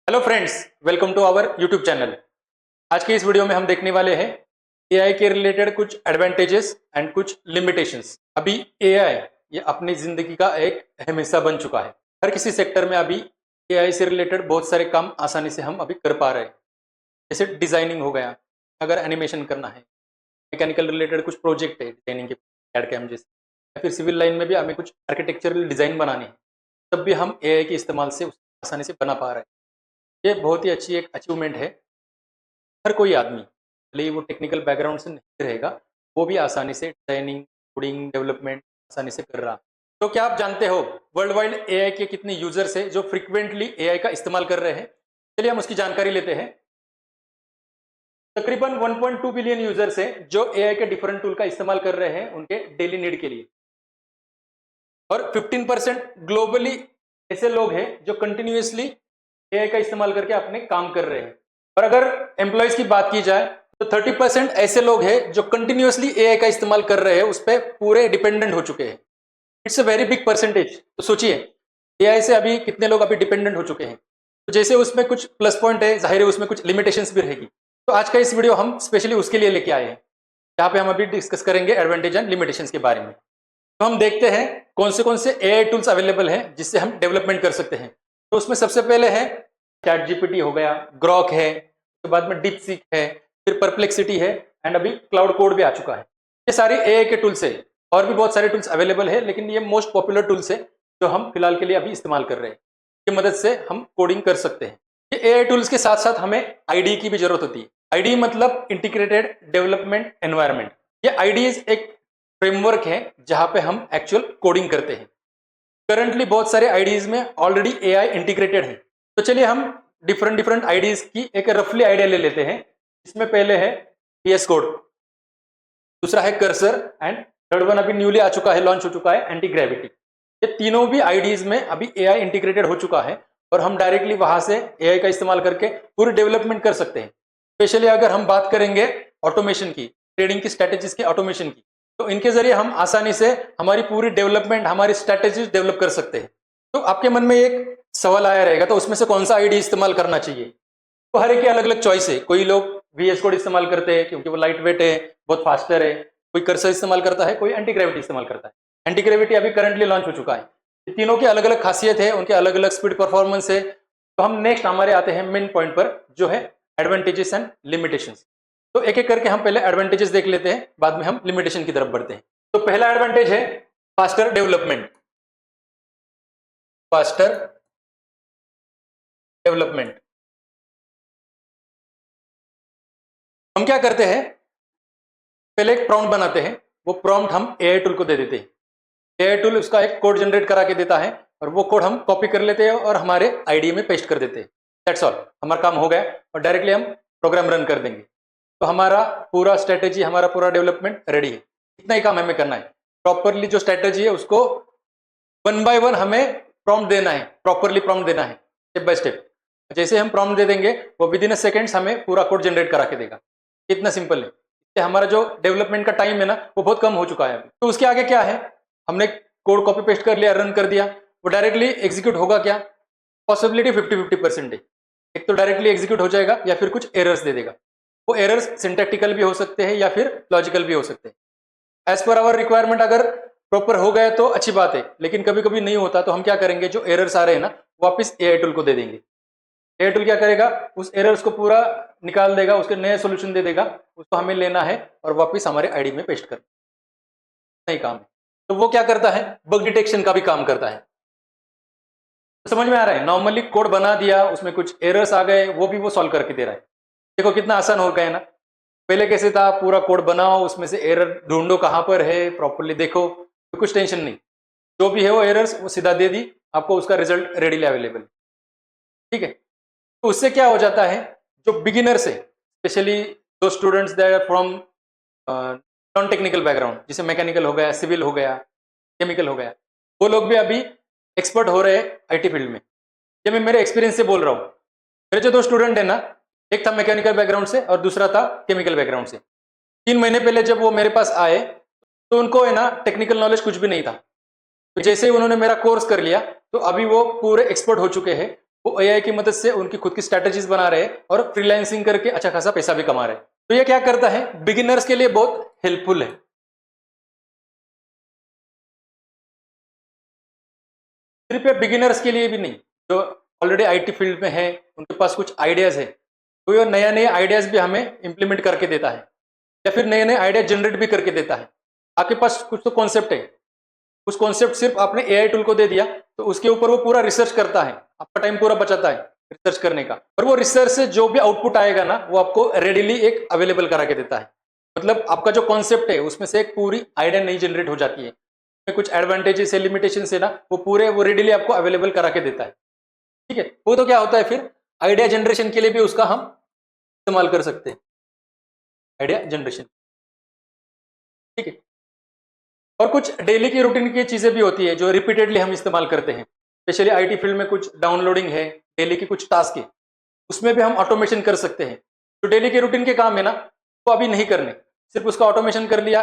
Hello friends, welcome to our YouTube channel. आज के इस वीडियो में हम देखने वाले हैं एआई के रिलेटेड कुछ एडवांटेजेस एंड कुछ लिमिटेशंस। अभी एआई ये अपनी जिंदगी का एक अहम हिस्सा बन चुका है। हर किसी सेक्टर में अभी एआई से रिलेटेड बहुत सारे काम आसानी से हम अभी कर पा रहे हैं। जैसे डिजाइनिंग हो गया, अगर एनिमेशन करना है, मैकेनिकल रिलेटेड कुछ प्रोजेक्ट है डिजाइनिंग के, कैड कैम जैसे, या फिर सिविल लाइन में भी हमें कुछ आर्किटेक्चरल डिजाइन बनानी है, तब भी हम एआई के इस्तेमाल से आसानी से बना पा रहे हैं। ये बहुत ही अच्छी एक अचीवमेंट है। हर कोई आदमी, भले ही वो टेक्निकल बैकग्राउंड से नहीं रहेगा, वो भी आसानी से डिजाइनिंग, कोडिंग, डेवलपमेंट आसानी से कर रहा। तो क्या आप जानते हो वर्ल्ड वाइड एआई के कितने यूजर्स है जो फ्रिक्वेंटली एआई का इस्तेमाल कर रहे हैं? चलिए हम उसकी जानकारी लेते हैं। तकरीबन 1.2 बिलियन यूजर्स हैं जो एआई के डिफरेंट टूल का इस्तेमाल कर रहे हैं उनके डेली नीड के लिए, और 15% ग्लोबली ऐसे लोग हैं जो कंटिन्यूअसली एआई का इस्तेमाल करके अपने काम कर रहे हैं। और अगर एम्प्लॉयज की बात की जाए तो 30% ऐसे लोग हैं जो कंटिन्यूअसली एआई का इस्तेमाल कर रहे हैं, उस पर पूरे डिपेंडेंट हो चुके हैं। It's a very big percentage. तो सोचिए एआई से अभी कितने लोग अभी डिपेंडेंट हो चुके हैं। तो जैसे उसमें कुछ प्लस पॉइंट है, जाहिर है उसमें कुछ लिमिटेशंस भी रहेगी। तो आज का इस वीडियो हम स्पेशली उसके लिए लेके आए हैं, जहाँ पे हम अभी डिस्कस करेंगे एडवांटेज एंड लिमिटेशंस के बारे में। तो हम देखते हैं कौन से एआई टूल्स अवेलेबल हैं जिससे हम डेवलपमेंट कर सकते हैं। तो उसमें सबसे पहले है चैट जीपीटी हो गया, ग्रॉक है, उसके बाद में डीप सीक है, फिर परप्लेक्सिटी है, एंड अभी क्लाउड कोड भी आ चुका है। ये सारे एआई के टूल्स है। और भी बहुत सारे टूल्स अवेलेबल है, लेकिन ये मोस्ट पॉपुलर टूल्स है जो हम फिलहाल के लिए अभी इस्तेमाल कर रहे हैं। इसकी मदद से हम कोडिंग कर सकते हैं। ये एआई टूल्स के साथ साथ हमें आईडी की भी जरूरत होती है। आईडी मतलब इंटीग्रेटेड डेवलपमेंट एनवायरनमेंट। ये आईडीज एक फ्रेमवर्क है जहां पे हम एक्चुअल कोडिंग करते हैं। करंटली बहुत सारे आईडीज में ऑलरेडी एआई इंटीग्रेटेड है। तो चलिए हम डिफरेंट आईडीज की एक रफली आइडिया ले लेते हैं। इसमें पहले है VS कोड, दूसरा है कर्सर, एंड थर्ड वन अभी न्यूली आ चुका है, लॉन्च हो चुका है, एंटी ग्रेविटी। ये तीनों भी आईडीज में अभी एआई इंटीग्रेटेड हो चुका है और हम डायरेक्टली वहां से एआई का इस्तेमाल करके पूरी डेवलपमेंट कर सकते हैं। स्पेशली अगर हम बात करेंगे ऑटोमेशन की, ट्रेडिंग की स्ट्रेटेजीज के ऑटोमेशन की, तो इनके जरिए हम आसानी से हमारी पूरी डेवलपमेंट, हमारी स्ट्रेटेजीज डेवलप कर सकते हैं। तो आपके मन में एक सवाल आया रहेगा, तो उसमें से कौन सा आईडी इस्तेमाल करना चाहिए? तो हर एक की अलग अलग चॉइस है। कोई लोग VS कोड इस्तेमाल करते हैं क्योंकि वो लाइट वेट है, बहुत फास्टर है। कोई कर्सर इस्तेमाल करता है, कोई एंटी ग्रेविटी इस्तेमाल करता है। एंटी ग्रेविटी अभी करंटली लॉन्च हो चुका है। ये तीनों की अलग अलग खासियत है, उनके अलग अलग स्पीड परफॉर्मेंस है। तो हम नेक्स्ट हमारे आते हैं मेन पॉइंट पर, जो है एडवांटेजेस एंड लिमिटेशंस। तो एक एक करके हम पहले एडवांटेजेस देख लेते हैं, बाद में हम लिमिटेशन की तरफ बढ़ते हैं। तो पहला एडवांटेज है फास्टर डेवलपमेंट। Faster development. हम क्या करते हैं, पहले एक प्रॉम्प्ट बनाते हैं, वो प्रॉम्प्ट हम एआई टूल को दे देते हैं। एआई टूल उसका एक कोड जनरेट करा के देता है और वो कोड हम कॉपी कर लेते हैं और हमारे आईडी में पेस्ट कर देते हैं। दैट्स ऑल, हमारा काम हो गया और डायरेक्टली हम प्रोग्राम रन कर देंगे। तो हमारा पूरा स्ट्रेटेजी, हमारा पूरा डेवलपमेंट रेडी है। इतना ही काम हमें करना है। प्रॉपरली जो स्ट्रेटेजी है उसको वन बाय वन हमें प्रॉम्प्ट देना है, प्रॉपरली प्रॉम्प्ट देना है, स्टेप बाय स्टेप। जैसे हम प्रॉम्प्ट दे देंगे वो विद इन सेकेंड्स हमें पूरा कोड जनरेट करा के देगा। इतना सिंपल है। इससे हमारा जो डेवलपमेंट का टाइम है ना, वो बहुत कम हो चुका है अभी। तो उसके आगे क्या है, हमने कोड कॉपी पेस्ट कर लिया, रन कर दिया, वो डायरेक्टली एग्जीक्यूट होगा क्या? पॉसिबिलिटी 50-50% है। एक तो डायरेक्टली एग्जीक्यूट हो जाएगा या फिर कुछ एरर्स दे देगा। वो एरर्स सिंटैक्टिकल भी हो सकते हैं या फिर लॉजिकल भी हो सकते हैं। एज पर आवर रिक्वायरमेंट अगर प्रॉपर हो गया तो अच्छी बात है, लेकिन कभी कभी नहीं होता तो हम क्या करेंगे, जो एरर्स आ रहे हैं ना, वापस एआई टूल को दे देंगे। एआई टूल क्या करेगा, उस एरर्स को पूरा निकाल देगा, उसके नए सोल्यूशन दे देगा। उसको हमें लेना है और वापस हमारे आईडी में पेस्ट कर, नहीं काम है। तो वो क्या करता है, बग डिटेक्शन का भी काम करता है। तो समझ में आ रहा है, नॉर्मली कोड बना दिया, उसमें कुछ एरर्स आ गए, वो भी वो सॉल्व करके दे रहा है। देखो कितना आसान हो गया है ना। पहले कैसे था, पूरा कोड बनाओ, उसमें से एरर ढूंढो कहां पर है, प्रॉपरली देखो, तो कुछ टेंशन नहीं। जो भी है वो एरर्स वो सीधा दे दी आपको, उसका रिजल्ट रेडीली अवेलेबल। ठीक है। तो उससे क्या हो जाता है, जो बिगिनर्स है, स्पेशली दो students that from non technical background, जैसे मैकेनिकल हो गया, सिविल हो गया, केमिकल हो गया, वो लोग भी अभी एक्सपर्ट हो रहे हैं आईटी फील्ड में। ये मैं मेरे एक्सपीरियंस से बोल रहा हूँ। मेरे जो दो स्टूडेंट है ना, एक था मैकेनिकल बैकग्राउंड से और दूसरा था केमिकल बैकग्राउंड से। 3 महीने पहले जब वो मेरे पास आए तो उनको है ना टेक्निकल नॉलेज कुछ भी नहीं था। तो जैसे ही उन्होंने मेरा कोर्स कर लिया तो अभी वो पूरे एक्सपर्ट हो चुके हैं वो एआई की मदद से उनकी खुद की स्ट्रैटेजीज बना रहे हैं और फ्रीलांसिंग करके अच्छा खासा पैसा भी कमा रहे हैं। तो ये क्या करता है, बिगिनर्स के लिए बहुत हेल्पफुल है। सिर्फ ये बिगिनर्स के लिए भी नहीं, जो ऑलरेडी आईटी फील्ड में है, उनके पास कुछ आइडियाज है, तो ये नए नए आइडियाज भी हमें इंप्लीमेंट करके देता है, या फिर नए नए आइडिया जनरेट भी करके देता है। आपके पास कुछ तो कॉन्सेप्ट है, उस कॉन्सेप्ट सिर्फ आपने एआई टूल को दे दिया, तो उसके ऊपर वो पूरा रिसर्च करता है, आपका टाइम पूरा बचाता है रिसर्च करने का, और वो रिसर्च से जो भी आउटपुट आएगा ना, वो आपको रेडिली एक अवेलेबल करा के देता है। मतलब आपका जो कॉन्सेप्ट है उसमें से एक पूरी आइडिया नई जनरेट हो जाती है, कुछ एडवांटेजेस है, लिमिटेशन है ना, वो पूरे वो रेडिली आपको अवेलेबल करा के देता है। ठीक है, वो तो क्या होता है फिर आइडिया जनरेशन के लिए भी उसका हम इस्तेमाल कर सकते हैं, आइडिया जनरेशन। ठीक है, और कुछ डेली की रूटीन की चीजें भी होती है जो रिपीटेडली हम इस्तेमाल करते हैं, स्पेशली आईटी फील्ड में कुछ डाउनलोडिंग है, डेली की कुछ टास्क है, उसमें भी हम ऑटोमेशन कर सकते हैं। जो डेली के रूटीन के काम है ना, वो अभी नहीं करने, सिर्फ उसका ऑटोमेशन कर लिया,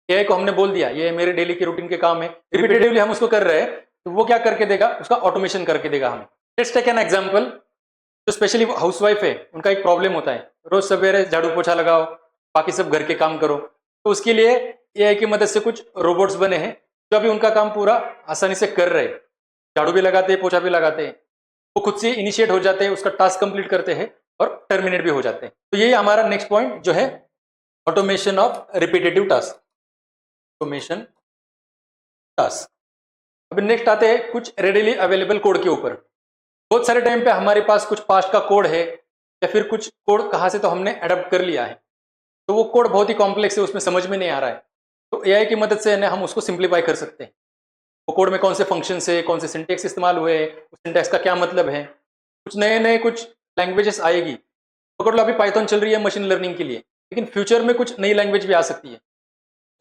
एआई को हमने बोल दिया ये मेरे डेली के रूटीन के काम है, रिपीटेडली हम उसको कर रहे हैं, तो वो क्या करके देगा, उसका ऑटोमेशन करके देगा हमें। लेट्स टेक एन एग्जांपल, जो स्पेशली हाउसवाइफ है, उनका एक प्रॉब्लम होता है, रोज सवेरे झाड़ू पोछा लगाओ, बाकी सब घर के काम करो, तो उसके लिए एआई की मदद से कुछ रोबोट्स बने हैं जो अभी उनका काम पूरा आसानी से कर रहे हैं, झाड़ू भी लगाते हैं, पोछा भी लगाते हैं, वो खुद से इनिशिएट हो जाते हैं, उसका टास्क कंप्लीट करते हैं और टर्मिनेट भी हो जाते हैं। तो यही हमारा नेक्स्ट पॉइंट जो है, automation of repetitive task, automation task. अभी नेक्स्ट आते हैं कुछ रेडिली अवेलेबल कोड के ऊपर। बहुत सारे टाइम पे हमारे पास कुछ पास्ट का कोड है, या फिर कुछ कोड कहाँ से तो हमने अडॉप्ट कर लिया है, तो वो कोड बहुत ही कॉम्प्लेक्स है, उसमें समझ में नहीं आ रहा है, तो एआई की मदद से हम उसको सिंप्लीफाई कर सकते हैं। वो कोड में कौन से फंक्शन है, कौन से सिंटेक्स इस्तेमाल हुए, उस सिंटेक्स का क्या मतलब है, कुछ नए नए कुछ लैंग्वेजेस आएगी। पकड़ लो अभी पाइथन चल रही है मशीन लर्निंग के लिए, लेकिन फ्यूचर में कुछ नई लैंग्वेज भी आ सकती है,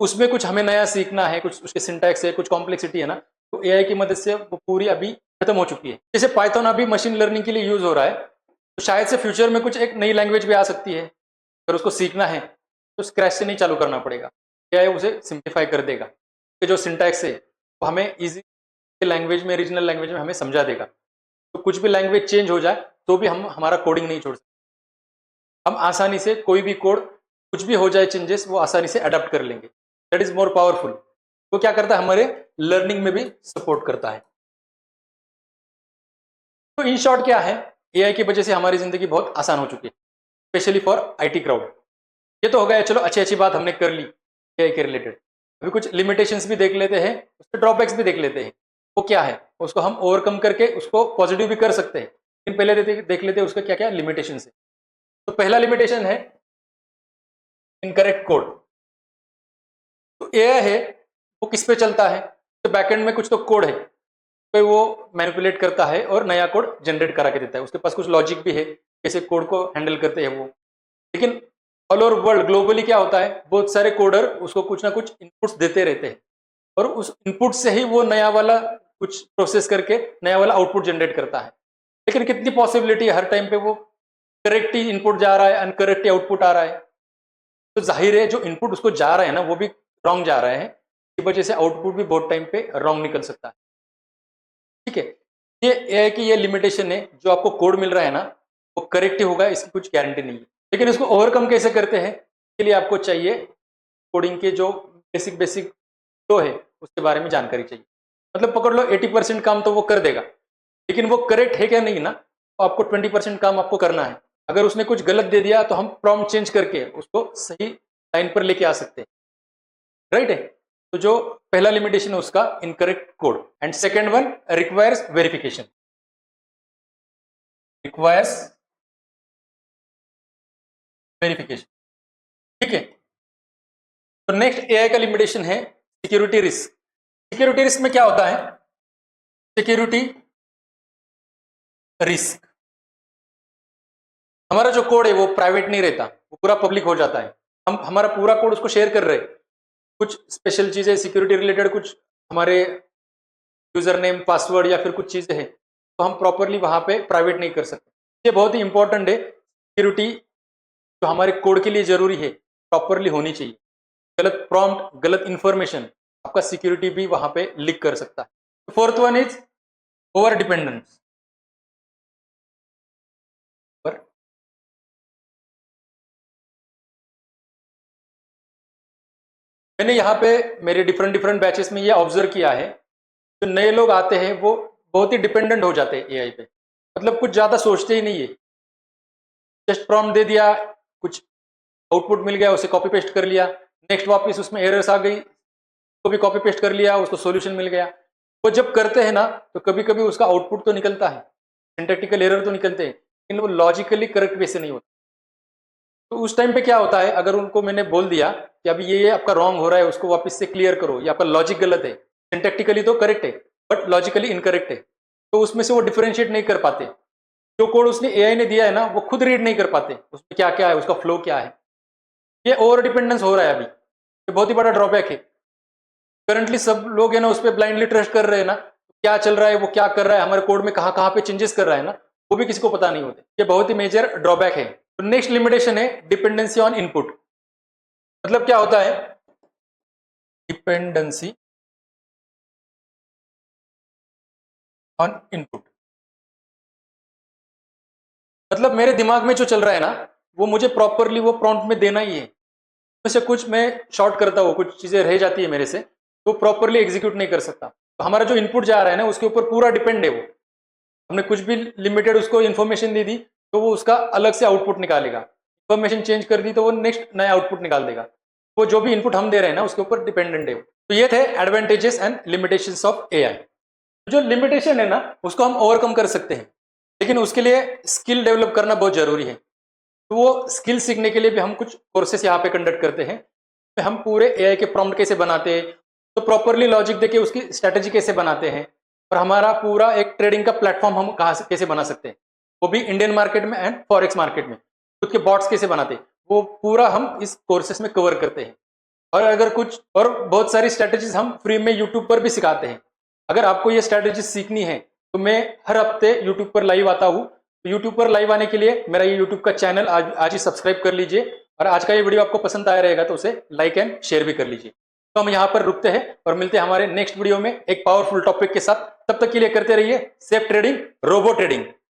उसमें कुछ हमें नया सीखना है, कुछ उसके सिंटैक्स है, कुछ कॉम्प्लेक्सिटी है ना, तो एआई की मदद से वो पूरी अभी खत्म हो चुकी है। जैसे पाइथन अभी मशीन लर्निंग के लिए यूज हो रहा है, तो शायद से फ्यूचर में कुछ एक नई लैंग्वेज भी आ सकती है, अगर उसको सीखना है तो स्क्रैच से नहीं चालू करना पड़ेगा, एआई उसे सिंप्लीफाई कर देगा, कि जो सिंटैक्स है वो हमें इजी लैंग्वेज में, रीजनल लैंग्वेज में हमें समझा देगा, तो कुछ भी लैंग्वेज चेंज हो जाए तो भी हम हमारा कोडिंग नहीं छोड़ सकते, हम आसानी से कोई भी कोड, कुछ भी हो जाए चेंजेस, वो आसानी से अडॉप्ट कर लेंगे। That is more powerful. वो क्या करता है, हमारे लर्निंग में भी सपोर्ट करता है। तो इन शॉर्ट क्या है, एआई की वजह से हमारी जिंदगी बहुत आसान हो चुकी है, स्पेशली फॉर आईटी क्राउड। ये तो हो गया, चलो अच्छी अच्छी बात हमने कर ली एआई के रिलेटेड। अभी कुछ लिमिटेशंस भी देख लेते हैं, उसके ड्रॉबैक्स भी देख लेते हैं, वो क्या है, उसको हम ओवरकम करके उसको पॉजिटिव भी कर सकते हैं, लेकिन पहले देख लेते हैं उसका क्या क्या लिमिटेशन है। तो पहला लिमिटेशन है इनकरेक्ट कोड। तो एआई है वो किस पे चलता है, तो बैकएंड में कुछ तो कोड है, तो वो मैनिपुलेट करता है और नया कोड जनरेट करा के देता है, उसके पास कुछ लॉजिक भी है कैसे कोड को हैंडल करते हैं वो। लेकिन ऑल ओवर वर्ल्ड ग्लोबली क्या होता है, बहुत सारे कोडर उसको कुछ ना कुछ इनपुट्स देते रहते हैं, और उस इनपुट से ही वो नया वाला कुछ प्रोसेस करके नया वाला आउटपुट जनरेट करता है। लेकिन कितनी पॉसिबिलिटी है हर टाइम पे वो करेक्ट ही इनपुट जा रहा है, अनकरेक्ट ही आउटपुट आ रहा है, तो जाहिर है जो इनपुट उसको जा रहा है ना, वो भी रॉन्ग जा रहा है, इस वजह से आउटपुट भी बहुत टाइम पे रॉन्ग निकल सकता है। ठीक है, ये एआई की ये लिमिटेशन है, जो आपको कोड मिल रहा है ना, वो करेक्ट ही होगा, इसकी कुछ गारंटी नहीं है। लेकिन इसको ओवरकम कैसे करते हैं, इसके लिए आपको चाहिए कोडिंग के जो बेसिक बेसिक फ्लो है उसके बारे में जानकारी चाहिए। मतलब पकड़ लो 80% काम तो वो कर देगा, लेकिन वो करेक्ट है क्या नहीं ना, तो आपको 20% काम आपको करना है। अगर उसने कुछ गलत दे दिया तो हम प्रॉम्प्ट चेंज करके उसको सही लाइन पर लेके आ सकते हैं, राइट है। तो जो पहला लिमिटेशन है उसका incorrect code, and second one requires verification, requires verification. ठीक है, तो नेक्स्ट एआई का लिमिटेशन है सिक्योरिटी रिस्क। सिक्योरिटी रिस्क में क्या होता है, सिक्योरिटी रिस्क, हमारा जो कोड है वो प्राइवेट नहीं रहता, वो पूरा पब्लिक हो जाता है। हम हमारा पूरा कोड उसको शेयर कर रहे हैं, कुछ स्पेशल चीजें सिक्योरिटी रिलेटेड, कुछ हमारे यूजर नेम पासवर्ड या फिर कुछ चीजें हैं, तो हम प्रॉपरली वहां पे प्राइवेट नहीं कर सकते। ये बहुत ही इंपॉर्टेंट है, सिक्योरिटी जो हमारे कोड के लिए जरूरी है प्रॉपरली होनी चाहिए। गलत प्रॉम्प्ट, गलत इंफॉर्मेशन आपका सिक्योरिटी भी वहां पे लीक कर सकता है। Fourth one is over dependence. मैंने यहाँ पे मेरे डिफरेंट डिफरेंट बैचेस में ये ऑब्जर्व किया है, जो नए लोग आते हैं वो बहुत ही डिपेंडेंट हो जाते हैं एआई पे, मतलब कुछ ज़्यादा सोचते ही नहीं है, जस्ट प्रॉम्प्ट दे दिया, कुछ आउटपुट मिल गया, उसे कॉपी पेस्ट कर लिया, नेक्स्ट वापस उसमें एरर्स आ गई, उसको भी कॉपी पेस्ट कर लिया, उसको सॉल्यूशन मिल गया। वो जब करते हैं ना तो कभी कभी उसका आउटपुट तो निकलता है, सिंटैक्टिकल एरर तो निकलते हैं, लेकिन वो लॉजिकली करेक्ट वे से नहीं होता। तो उस टाइम पे क्या होता है, अगर उनको मैंने बोल दिया कि अभी ये आपका रॉन्ग हो रहा है, उसको वापस से क्लियर करो, ये आपका लॉजिक गलत है, सिंटैक्टिकली तो करेक्ट है बट लॉजिकली इनकरेक्ट है, तो उसमें से वो डिफरेंशिएट नहीं कर पाते। जो कोड उसने एआई ने दिया है ना वो खुद रीड नहीं कर पाते, उसमें क्या क्या है, उसका फ्लो क्या है। ये ओवर डिपेंडेंस हो रहा है अभी, ये बहुत ही बड़ा ड्रॉबैक है। करंटली सब लोग है ना उस पर ब्लाइंडली ट्रस्ट कर रहे हैं ना, क्या चल रहा है, वो क्या कर रहा है, हमारे कोड में कहाँ कहाँ पे चेंजेस कर रहा है ना, वो भी किसी को पता नहीं होते। ये बहुत ही मेजर ड्रॉबैक है। तो नेक्स्ट लिमिटेशन है डिपेंडेंसी ऑन इनपुट। मतलब क्या होता है डिपेंडेंसी ऑन इनपुट, मतलब मेरे दिमाग में जो चल रहा है ना वो मुझे प्रॉपरली वो प्रॉम्प्ट में देना ही है। वैसे कुछ मैं शॉर्ट करता हूँ, कुछ चीजें रह जाती है मेरे से, तो प्रॉपरली एग्जीक्यूट नहीं कर सकता। तो हमारा जो इनपुट जा रहा है ना उसके ऊपर पूरा डिपेंड है वो, हमने कुछ भी लिमिटेड उसको इन्फॉर्मेशन दे दी तो वो उसका अलग से आउटपुट निकालेगा, इन्फॉर्मेशन चेंज कर दी तो वो नेक्स्ट नया आउटपुट निकाल देगा। वो जो भी इनपुट हम दे रहे हैं ना उसके ऊपर डिपेंडेंट है। तो ये थे advantages and limitations of AI. जो लिमिटेशन है ना उसको हम ओवरकम कर सकते हैं, लेकिन उसके लिए स्किल डेवलप करना बहुत जरूरी है। तो वो स्किल सीखने के लिए भी हम कुछ कोर्सेस यहाँ पे कंडक्ट करते हैं। तो हम पूरे एआई के प्रॉम्प्ट कैसे बनाते हैं, तो प्रॉपरली लॉजिक देके उसकी स्ट्रेटेजी कैसे बनाते हैं, और हमारा पूरा एक ट्रेडिंग का प्लेटफॉर्म हम कहाँ से कैसे बना सकते हैं, वो भी इंडियन मार्केट में एंड फॉरेक्स मार्केट में खुद के बॉट्स कैसे बनाते हैं, वो पूरा हम इस कोर्सेस में कवर करते हैं। और अगर कुछ और बहुत सारी स्ट्रेटेजीज हम फ्री में यूट्यूब पर भी सिखाते हैं। अगर आपको ये स्ट्रेटेजी सीखनी है तो मैं हर हफ्ते यूट्यूब पर लाइव आता हूँ। तो यूट्यूब पर लाइव आने के लिए मेरा ये यूट्यूब का चैनल आज ही सब्सक्राइब कर लीजिए, और आज का ये वीडियो आपको पसंद आया रहेगा तो उसे लाइक एंड शेयर भी कर लीजिए। तो हम यहाँ पर रुकते हैं और मिलते हैं हमारे नेक्स्ट वीडियो में एक पावरफुल टॉपिक के साथ। तब तक के लिए करते रहिए सेफ ट्रेडिंग, रोबो ट्रेडिंग।